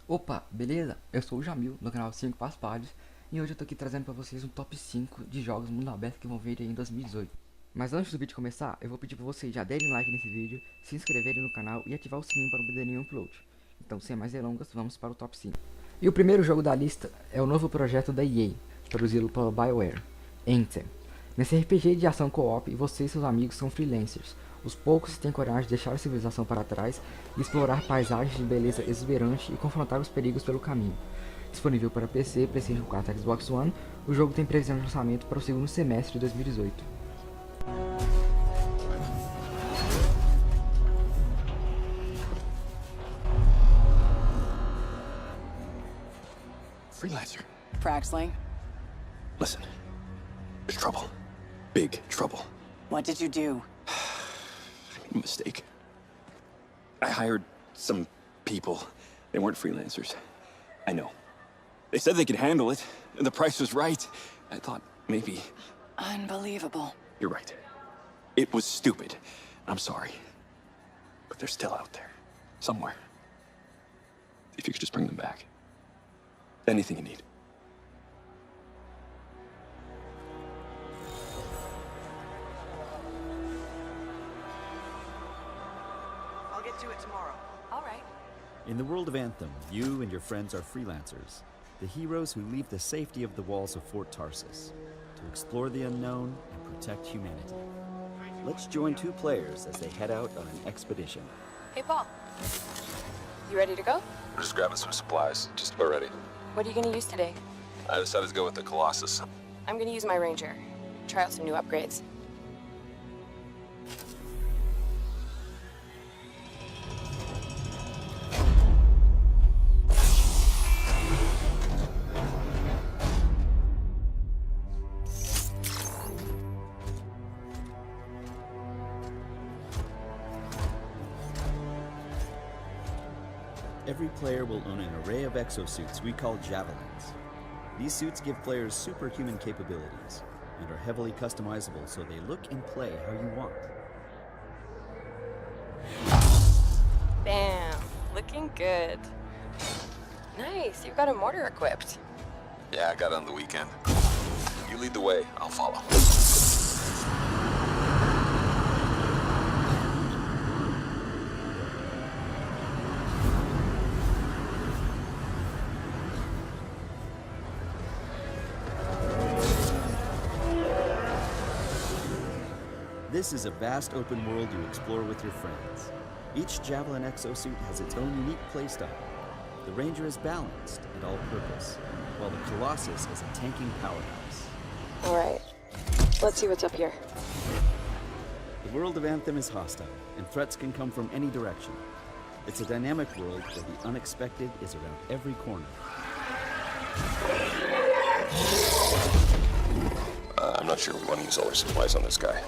Opa, beleza? Eu sou o Jamil, do canal 5PASPALHOS, e hoje eu tô aqui trazendo pra vocês um top 5 de jogos Mundo Aberto que vão vir aí em 2018. Mas antes do vídeo começar, eu vou pedir pra vocês já derem like nesse vídeo, se inscreverem no canal e ativar o sininho para não perder nenhum upload. Então, sem mais delongas, vamos para o top 5. E o primeiro jogo da lista é o novo projeto da EA, produzido pela BioWare, Anthem. Nesse RPG de ação co-op, você e seus amigos são freelancers, os poucos que têm coragem de deixar a civilização para trás e explorar paisagens de beleza exuberante e confrontar os perigos pelo caminho. Disponível para PC, PlayStation 4 e Xbox One, o jogo tem previsão de lançamento para o segundo semestre de 2018. Freelancer. Fraxling, Listen, there's trouble. Big trouble. what did you do? I made a mistake. I hired some people. They weren't freelancers. I know. They said they could handle it, and the price was right. I thought maybe... Unbelievable. You're right. It was stupid. I'm sorry. But they're still out there. Somewhere. If you could just bring them back. Anything you need. I'll get to it tomorrow. All right. In the world of Anthem, you and your friends are freelancers, the heroes who leave the safety of the walls of Fort Tarsus to explore the unknown and protect humanity. Let's join two players as they head out on an expedition. Hey, Paul. You ready to go? I'm just grabbing some supplies, just about ready. What are you going to use today? I decided to go with the Colossus. I'm going to use my Ranger. Try out some new upgrades. Every player will own an array of exosuits we call javelins. These suits give players superhuman capabilities and are heavily customizable so they look and play how you want. Bam! Looking good. Nice, you've got a mortar equipped. Yeah, I got it on the weekend. You lead the way, I'll follow. This is a vast open world you explore with your friends. Each Javelin exosuit has its own unique playstyle. The Ranger is balanced and all-purpose, while the Colossus is a tanking powerhouse. All right, let's see what's up here. The world of Anthem is hostile, and threats can come from any direction. It's a dynamic world where the unexpected is around every corner. I'm not sure we want to use all our supplies on this guy.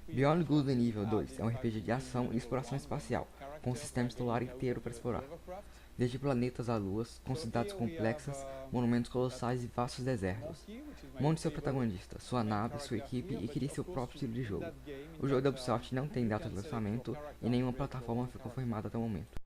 Beyond Good Nível 2 é um RPG de ação e exploração espacial, com um sistema estelar inteiro para explorar. Desde planetas a luas, com cidades complexas, monumentos colossais e vastos desertos. Monte seu protagonista, sua nave, sua equipe e crie seu próprio estilo de jogo. O jogo da Ubisoft não tem data de lançamento e nenhuma plataforma foi confirmada até o momento.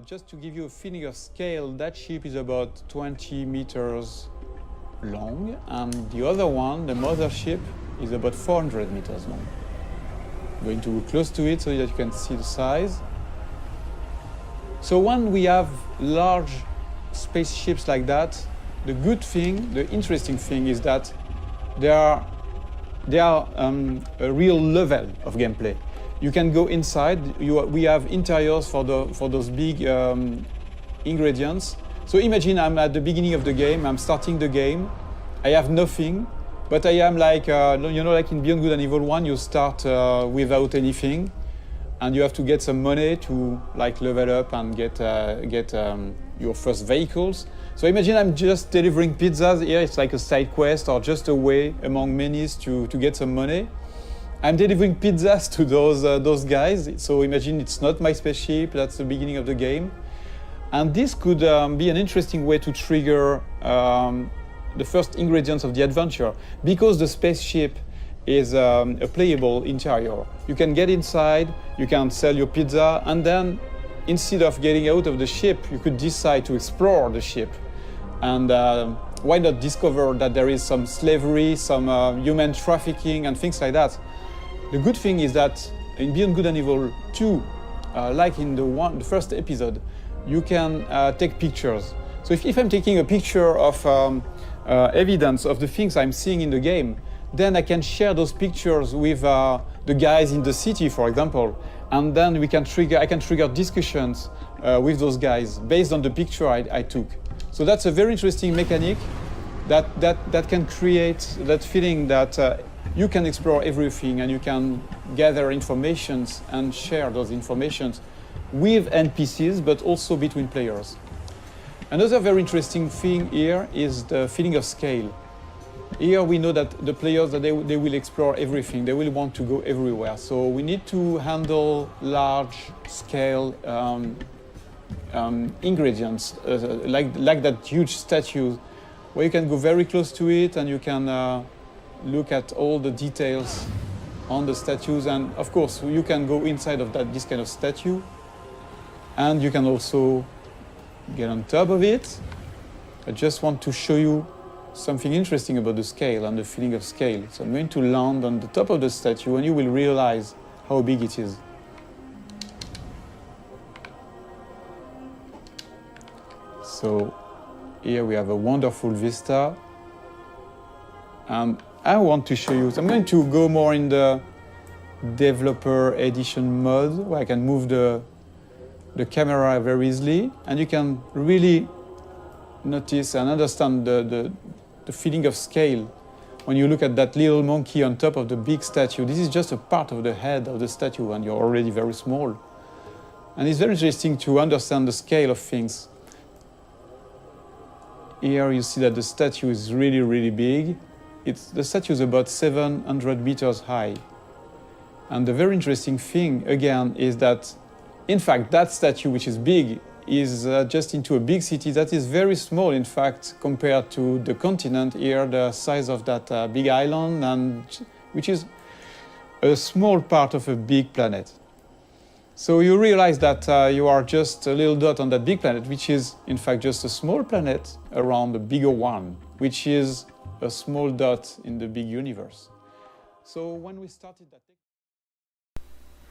Just to give you a feeling of scale, that ship is about 20 meters long, and the other one, the mothership, is about 400 meters long. I'm going to go close to it so that you can see the size. So when we have large spaceships like that, the good thing, the interesting thing is that they are a real level of gameplay. You can go inside. We have interiors for those big ingredients. So imagine I'm at the beginning of the game. I'm starting the game. I have nothing, but I am like like in Beyond Good and Evil 1, you start without anything, and you have to get some money to like level up and get your first vehicles. So imagine I'm just delivering pizzas here. It's like a side quest or just a way among many to get some money. I'm delivering pizzas to those guys, so imagine it's not my spaceship, that's the beginning of the game. And this could be an interesting way to trigger the first ingredients of the adventure, because the spaceship is a playable interior. You can get inside, you can sell your pizza, and then instead of getting out of the ship, you could decide to explore the ship. And why not discover that there is some slavery, some human trafficking, and things like that. The good thing is that in Beyond Good and Evil 2, like in the first episode, you can take pictures. So if I'm taking a picture of evidence of the things I'm seeing in the game, then I can share those pictures with the guys in the city, for example, and then I can trigger discussions with those guys based on the picture I took. So that's a very interesting mechanic that can create that feeling that you can explore everything and you can gather informations and share those informations with NPCs, but also between players. Another very interesting thing here is the feeling of scale. Here we know that the players, that they will explore everything, they will want to go everywhere. So we need to handle large scale ingredients, like that huge statue, where you can go very close to it and you can look at all the details on the statues. And of course, you can go inside of this kind of statue, and you can also get on top of it. I just want to show you something interesting about the scale and the feeling of scale. So I'm going to land on the top of the statue and you will realize how big it is. So here we have a wonderful vista. I want to show you, so I'm going to go more in the developer edition mode, where I can move the camera very easily, and you can really notice and understand the feeling of scale when you look at that little monkey on top of the big statue. This is just a part of the head of the statue, and you're already very small. And it's very interesting to understand the scale of things. Here you see that the statue is really, really big. The statue is about 700 meters high. And the very interesting thing, again, is that, in fact, that statue, which is big, is just into a big city that is very small, in fact, compared to the continent here, the size of that big island, and which is a small part of a big planet. So you realize that you are just a little dot on that big planet, which is, in fact, just a small planet around a bigger one, which is a small dot in the big universe. So when we started that...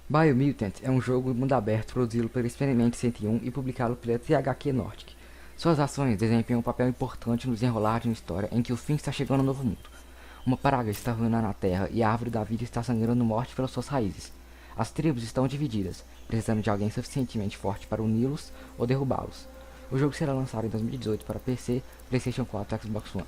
BioMutant é um jogo mundo aberto produzido pela Experiment 101 e publicado pela THQ Nordic. Suas ações desempenham um papel importante no desenrolar de uma história em que o fim está chegando ao novo mundo. Uma praga está ruinando a Terra e a árvore da vida está sangrando morte pelas suas raízes. As tribos estão divididas, precisando de alguém suficientemente forte para uni-los ou derrubá-los. O jogo será lançado em 2018 para PC, PlayStation 4 e Xbox One.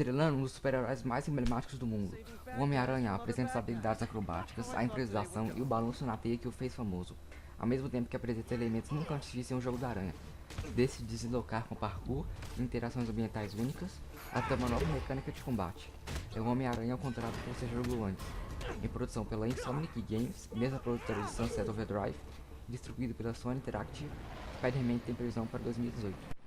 Estrelando um dos super-heróis mais emblemáticos do mundo, o Homem-Aranha apresenta suas habilidades acrobáticas, a improvisação e o balanço na teia que o fez famoso, ao mesmo tempo que apresenta elementos nunca antes vistos em um jogo da Aranha, desde se deslocar com parkour e interações ambientais únicas, até uma nova mecânica de combate. É o Homem-Aranha ao contrário do que você jogou antes, em produção pela Insomniac Games, mesma produtora de Sunset Overdrive, distribuído pela Sony Interactive. Spider-Man tem previsão para 2018.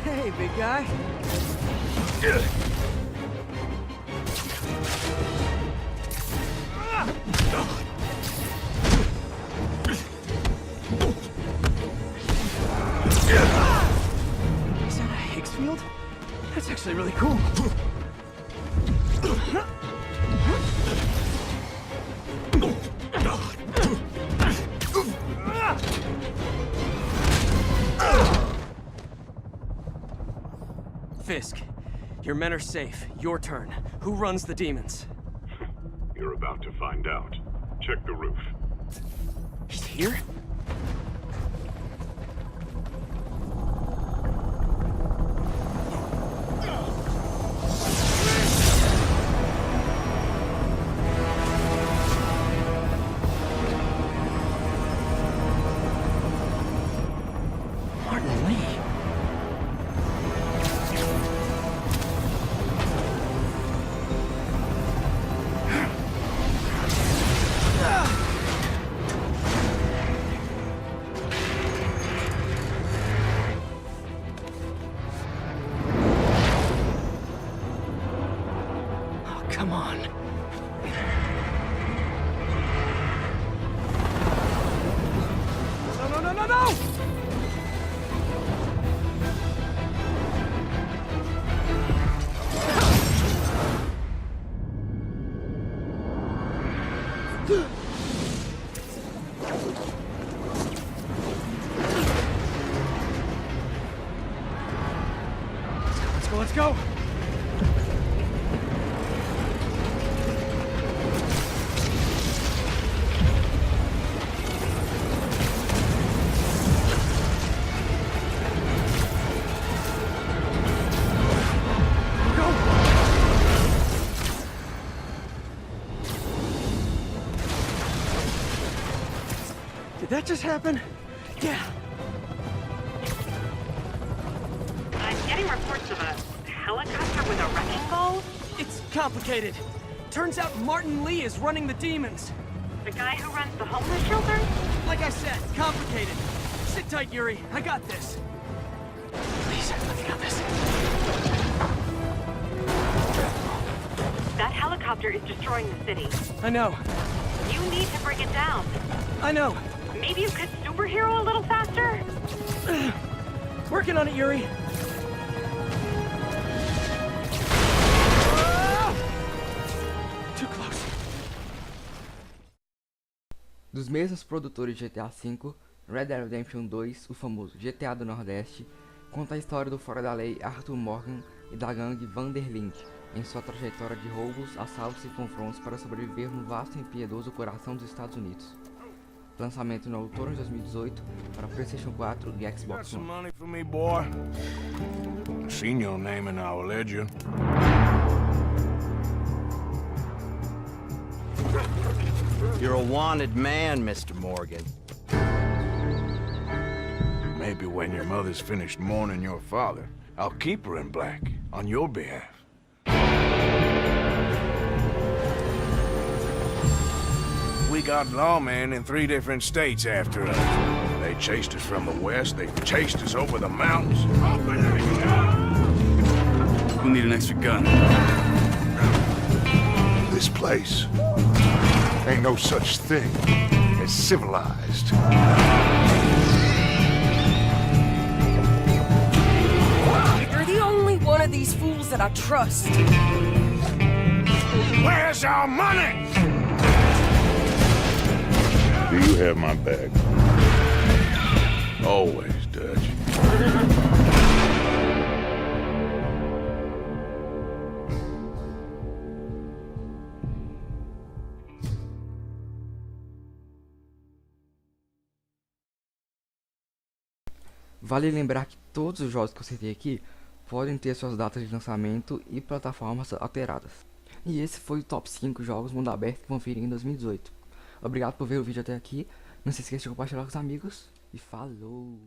Hey, big guy. Is that a Higgs field? That's actually really cool. Fisk, your men are safe. Your turn. Who runs the demons? You're about to find out. Check the roof. He's here? Martin Lee. Oh, come on. No! Let's go! Did that just happen? Yeah. I'm getting reports of a helicopter with a wrecking ball. It's complicated. Turns out Martin Lee is running the demons. The guy who runs the homeless shelter? Like I said, complicated. Sit tight, Yuri. I got this. Please, let me got this. That helicopter is destroying the city. I know. You need to bring it down. I know. Maybe you could superhero a little faster? Working on it, Yuri. Too close. Dos mesmos produtores de GTA V, Red Dead Redemption 2, o famoso GTA do Nordeste, conta a história do fora da lei Arthur Morgan e da gangue Vanderlink em sua trajetória de roubos, assaltos e confrontos para sobreviver no vasto e impiedoso coração dos Estados Unidos. Lançamento no outono de 2018 para PlayStation 4 e Xbox One. Money for me, boy. Seen your name in our ledger. You're a wanted man, Mr. Morgan. Maybe when your mother's finished mourning your father, I'll keep her in black on your behalf. We got lawmen in 3 different states after us. They chased us from the west, they chased us over the mountains. We'll need an extra gun. This place ain't no such thing as civilized. You're the only one of these fools that I trust. Where's our money? Do you have my bag? Always, Dutch. Vale lembrar que todos os jogos que eu citei aqui podem ter suas datas de lançamento e plataformas alteradas. E esse foi o top 5 jogos mundo aberto que vão vir em 2018. Obrigado por ver o vídeo até aqui. Não se esqueça de compartilhar com os amigos. E falou!